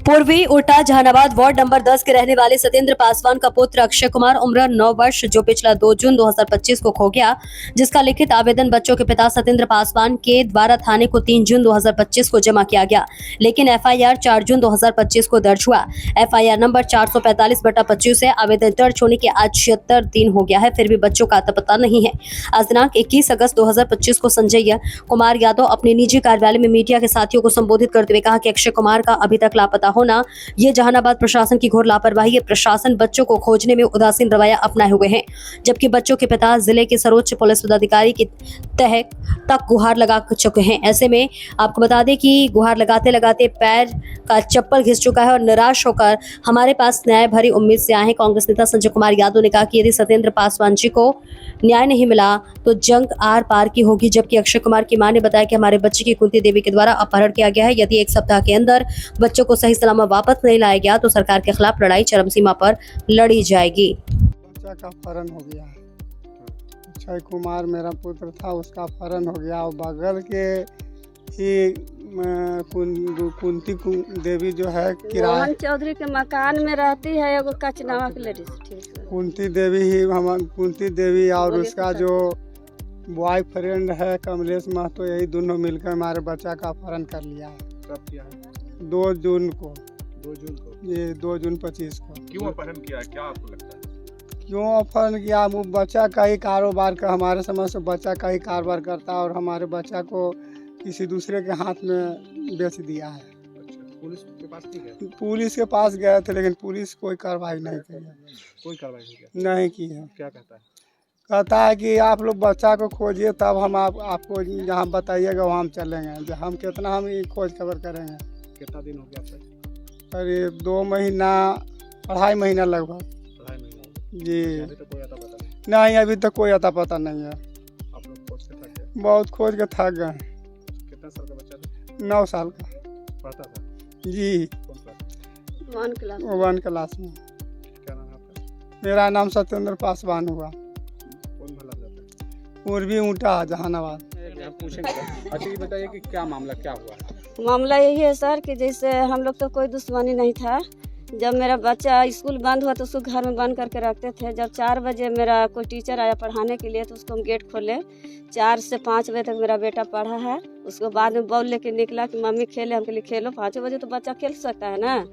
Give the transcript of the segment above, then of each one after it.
पूर्वी उल्टा Jehanabad ward number 10 के रहने वाले सत्येंद्र पासवान का पुत्र अक्षय कुमार उम्र 9 वर्ष जो पिछला 2 जून 2025 को खो गया, जिसका लिखित आवेदन बच्चों के पिता सत्येंद्र पासवान के द्वारा थाने को 3 जून 2025 को जमा किया गया, लेकिन एफआईआर 4 जून 2025 को दर्ज हुआ। एफआईआर नंबर 445/25 से आवेदन दर्ज होने के आज 76 दिन हो गया है, फिर भी बच्चों का अता पता नहीं है। आज दिनांक 21 अगस्त 2025 को संजय कुमार यादव अपने निजी कार्यालय में मीडिया के साथियों को संबोधित करते हुए कहा कि अक्षय कुमार का अभी तक लापता होना ये जहानाबाद प्रशासन की घोर लापरवाही है। प्रशासन बच्चों को खोजने में उदासीन रवैया अपनाए हुए हैं, जबकि बच्चों के पिता जिले के सर्वोच्च पुलिस पदाधिकारी की तह तक गुहार लगा चुके हैं। ऐसे में आपको बता दें कि गुहार लगाते लगाते पैर का चप्पल घिस चुका है और निराश होकर हमारे पास न्याय भरी उम्मीद से आए हैं। कांग्रेस नेता संजय कुमार यादव ने कहा कि यदि सत्येंद्र पासवान जी को न्याय नहीं मिला तो जंग आर पार की होगी। जबकि अक्षय कुमार की मां ने बताया कि हमारे बच्चे की कुंती देवी के द्वारा अपहरण किया गया है। यदि 1 सप्ताह के अंदर बच्चों को सही सलामत वापस नहीं लाया गया तो सरकार के खिलाफ लड़ाई चरम सीमा पर लड़ी जाएगी। बच्चा का अपहरण हो गया है। अक्षय कुमार मेरा पुत्र था, उसका अपहरण हो गया। और बगल के ही कुंती देवी जो है किराए मोहन चौधरी के मकान में रहती है, एगो कचनावा की लेडीज। कुंती देवी ही हम कुंती देवी और उसका जो बॉयफ्रेंड है कमलेश महतो, यही दोनों मिलकर हमारे बच्चा का अपहरण कर लिया है। कब किया है? 2 जून को। 2 जून को? ये 2 जून 25 को। क्यों अपहरण किया, क्या आपको लगता है? क्यों अपहरण किया? वो बच्चा का ही कारोबार का, हमारे समझ से बच्चा का ही कारोबार करता है और हमारे बच्चा को किसी दूसरे के हाथ में बेच दिया है। अच्छा, पुलिस के पास नहीं गए? पुलिस के पास गए थे, लेकिन पुलिस कोई कार्रवाई नहीं की है। कोई कार्रवाई नहीं की? नहीं की है। क्या कहता है? कहता है कि आप लोग बच्चा को खोजिए, तब हम आपको जहाँ बताइएगा वहाँ हम चलेंगे। हम कितना हम ये खोज खबर करेंगे। कितना दिन हो गया अब तक? करीब 2 महीना, 2.5 महीना लगभग। 2.5 महीना जी अभी तक कोई अता पता नहीं? नहीं, अभी तक कोई अता पता नहीं है। आप लोग खोज के थक गए? बहुत खोज के थक गए। कितना साल का बच्चा था? 9 साल का। पढ़ता था? जी, कौन क्लास? 1 क्लास। 1 क्लास में। क्या नाम है आपका? मेरा नाम सत्येंद्र पासवान हुआ। कौन भला जाता है? पूर्वी ऊँटा जहानाबाद। पूछेंगे। अच्छा, ये बताइए कि क्या मामला क्या हुआ? मामला यही है सर कि जैसे हम लोग तो कोई दुश्मनी नहीं था। जब मेरा बच्चा स्कूल बंद हुआ तो उसको घर में बंद करके रखते थे। जब 4 बजे मेरा कोई टीचर आया पढ़ाने के लिए तो उसको हम गेट खोले। 4 से 5 बजे तक मेरा बेटा पढ़ा है। उसको बाद में बॉल लेके निकला कि मम्मी खेले, हम लिए खेलो। 5 बजे तो बच्चा खेल सकता है ना।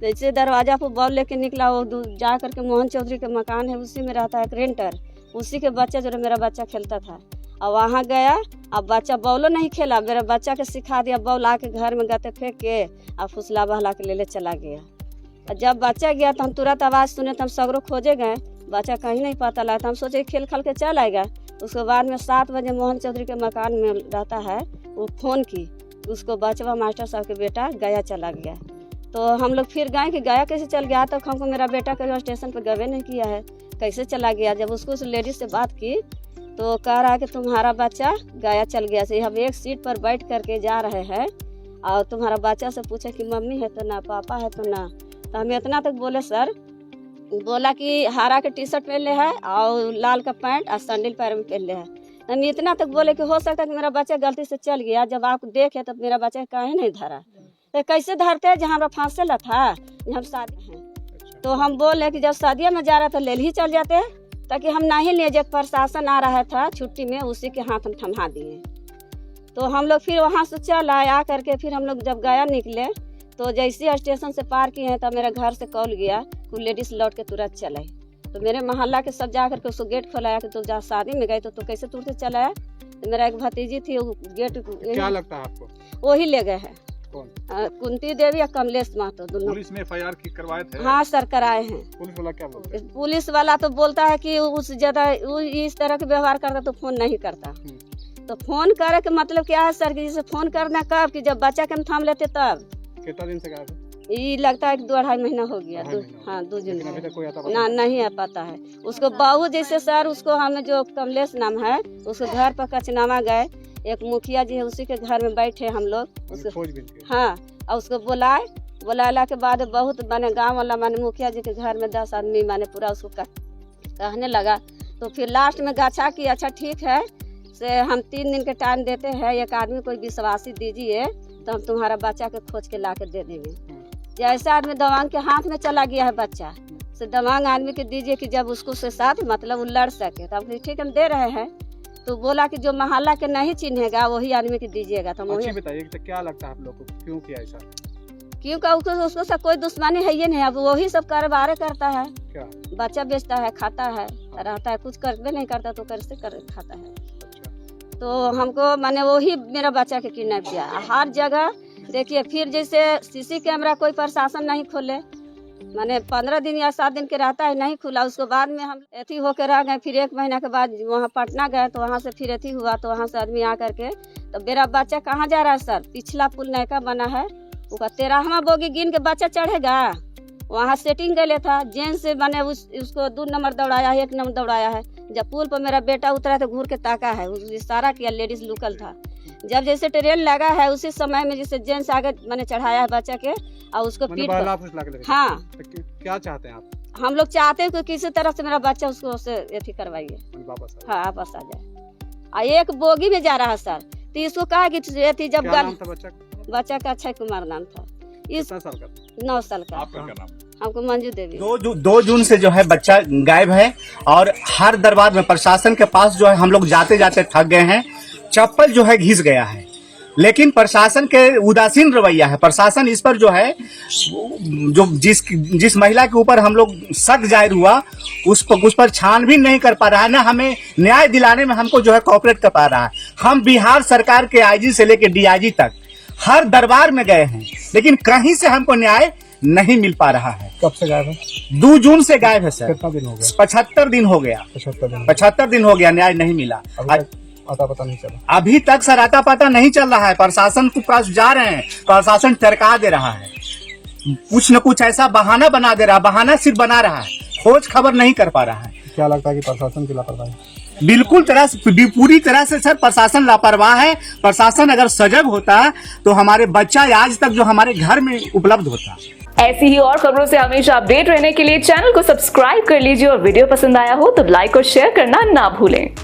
जैसे दरवाजा पर बॉल लेके निकला, वो जा करके मोहन चौधरी का मकान है, उसी में रहता है एक रेंटर, उसी के बच्चा जो मेरा बच्चा खेलता था। और वहाँ गया, अब बच्चा बॉलो नहीं खेला, मेरा बच्चा के सिखा दिया बॉल, आके घर में गते फेंक के और फुसला बहला के ले चला गया। और जब बच्चा गया तो हम तुरंत आवाज़ सुने तो हम सगरों खोजे गए, बच्चा कहीं नहीं पता लगा। तो हम सोचे खेल खल के चल आएगा। उसके बाद में 7 बजे मोहन चौधरी के मकान में रहता है, वो फ़ोन की उसको बचवा मास्टर साहब के बेटा गया चला गया। तो हम लोग फिर गए कि गया कैसे चल गया, तक हमको मेरा बेटा कहीं स्टेशन पर गए नहीं किया है, कैसे चला गया। जब उसको उस लेडीज से बात की तो कह रहा है कि तुम्हारा बच्चा गया चल गया से, हम एक सीट पर बैठ करके जा रहे हैं और तुम्हारा बच्चा से पूछे कि मम्मी है तो ना, पापा है तो ना। तो हम इतना तक बोले सर, बोला कि हरा के टी-शर्ट पहन है और लाल का पैंट और सैंडल पैर में पहन है। हम इतना तक बोले कि हो सकता है कि मेरा बच्चा गलती से चल गया। जब आप देखे तब मेरा बच्चा काहे नहीं धरा, तो कैसे धरते जहाँ हमारा फांसेला था, हम शादी हैं। तो हम बोले कि जब शादियों में जा रहा था ले ही चल जाते, ताकि हम नहीं ले। जब प्रशासन आ रहा था छुट्टी में, उसी के हाथ हम थमा दिए। तो हम लोग फिर वहाँ से चल आए। आ करके फिर हम लोग जब गया निकले तो जैसे स्टेशन से पार किए हैं तब मेरा घर से कॉल गया कि लेडीज लौट के तुरंत चले। तो मेरे मोहल्ला के सब जा करके उसको गेट खोलाया कि तो जहाँ शादी में गए तो कैसे तुरंत चला है। तो मेरा एक भतीजी थी, वो गेट क्या लगता है आपको? वही ले गए हैं। कौन? कुंती देवी या कमलेश महतो दोनों। पुलिस ने एफआईआर की करवाए थे? हाँ सर, कराए हैं। पुलिस वाला क्या बोलते हैं? पुलिस वाला तो बोलता है कि उस ज्यादा इस तरह के व्यवहार करता तो फोन नहीं करता। तो फोन करे के मतलब क्या है सर कि जैसे फोन करना कब कि जब बच्चा के हम थाम लेते तब। कितना दिन से गायब है? ये लगता है कि 2-2.5 महीना हो गया। हाँ 2 जून अभी तक कोई अता पता ना नहीं है पता है। उसको बहू जैसे सर, उसको हमें जो कमलेश नाम है उसके घर पर कचनामा गए, एक मुखिया जी है उसी के घर में बैठे हम लोग उसको खोजबीन की? हाँ, और उसको बुलाला के बाद बहुत माने गांव वाला माने मुखिया जी के घर में 10 आदमी माने पूरा उसको कहने लगा। तो फिर लास्ट में गाछा कि अच्छा ठीक है से हम 3 दिन के टाइम देते हैं, एक आदमी कोई विश्वासी दीजिए तो हम तुम्हारा बच्चा के खोज के ला के दे देंगे। ऐसा आदमी दवांग के हाथ में चला गया है बच्चा, से दवांग आदमी के दीजिए कि जब उसको से साथ मतलब वो लड़ सके। तो हम ठीक हम दे रहे हैं, तो बोला कि जो मोहल्ला के नहीं चिन्हेगा वही आदमी के दीजिएगा। तो अच्छी बताइए कि क्या लगता है आप लोग को, क्यों किया ऐसा? क्योंकि उसको सब कोई दुश्मनी है ही नहीं, अब वही सब कारोबार करता है, क्या बच्चा बेचता है, खाता है, रहता है, कुछ करबे नहीं करता तो कैसे कर खाता है। अच्छा। तो हमको माने वही मेरा बच्चा के किडनैप किया। हर जगह देखिए, फिर जैसे सीसी कैमरा कोई प्रशासन नहीं खोले, माने 15 दिन या 7 दिन के रहता है, नहीं खुला। उसके बाद में हम एथी होकर रह गए। फिर 1 महीना के बाद वहाँ पटना गए, तो वहाँ से फिर एथी हुआ, तो वहाँ से आदमी आकर के, तो मेरा बच्चा कहाँ जा रहा है सर, पिछला पुल नयका बना है, उसका 13वां बोगी गिन के बच्चा चढ़ेगा, वहाँ सेटिंग कर ले था। जेंट्स से मैंने उसको 2 नंबर दौड़ाया है, 1 नंबर दौड़ाया है। जब पुल पर मेरा बेटा उतरा तो घूर के ताका है, इशारा किया, लेडीज लुकल था। जब जैसे ट्रेन लगा है उसी समय में जैसे जेंट्स आगे मैंने चढ़ाया है बच्चा के, और उसको पीठ पर। हाँ, तो क्या चाहते हैं आप? हम लोग चाहते हैं कि किसी तरह से मेरा बच्चा उसको उससे एथी करवाइए, हाँ वापस आ जाए। 1 बोगी में जा रहा है सर, तो इसको कहा कि एथी जब बच्चा का अक्षय कुमार नाम था। इस 9 साल का। आपका क्या नाम? हमको मंजू देवी। 2 जून से जो है बच्चा गायब है, और हर दरबार में प्रशासन के पास जो है हम लोग जाते जाते थक गए हैं। चप्पल जो है घिस गया है, लेकिन प्रशासन के उदासीन रवैया है। प्रशासन इस पर जो है, जो जिस महिला के ऊपर हम लोग शक जाहिर हुआ उस पर छानबीन नहीं कर पा रहा है, ना हमें न्याय दिलाने में हमको जो है कोऑपरेट कर पा रहा है। हम बिहार सरकार के आईजी से लेकर डीआईजी तक हर दरबार में गए हैं, लेकिन कहीं से हमको न्याय नहीं मिल पा रहा है। कब से गायब है? 2 जून से गायब है सर। कितना दिन हो गया? 75 दिन हो गया। 75 दिन हो गया, न्याय नहीं मिला। आता पता नहीं चला अभी तक सर, आता पता नहीं चल रहा है। प्रशासन के पास जा रहे हैं, प्रशासन टरका दे रहा है, कुछ न कुछ ऐसा बहाना बना दे रहा है, बहाना सिर्फ बना रहा है, खोज खबर नहीं कर पा रहा है। क्या लगता है कि प्रशासन की लापरवाही? बिल्कुल पूरी तरह से सर प्रशासन लापरवाह है। प्रशासन अगर सजग होता तो हमारे बच्चा आज तक जो हमारे घर में उपलब्ध होता। ऐसी ही और खबरों से हमेशा अपडेट रहने के लिए चैनल को सब्सक्राइब कर लीजिए, और वीडियो पसंद आया हो तो लाइक और शेयर करना ना भूलें।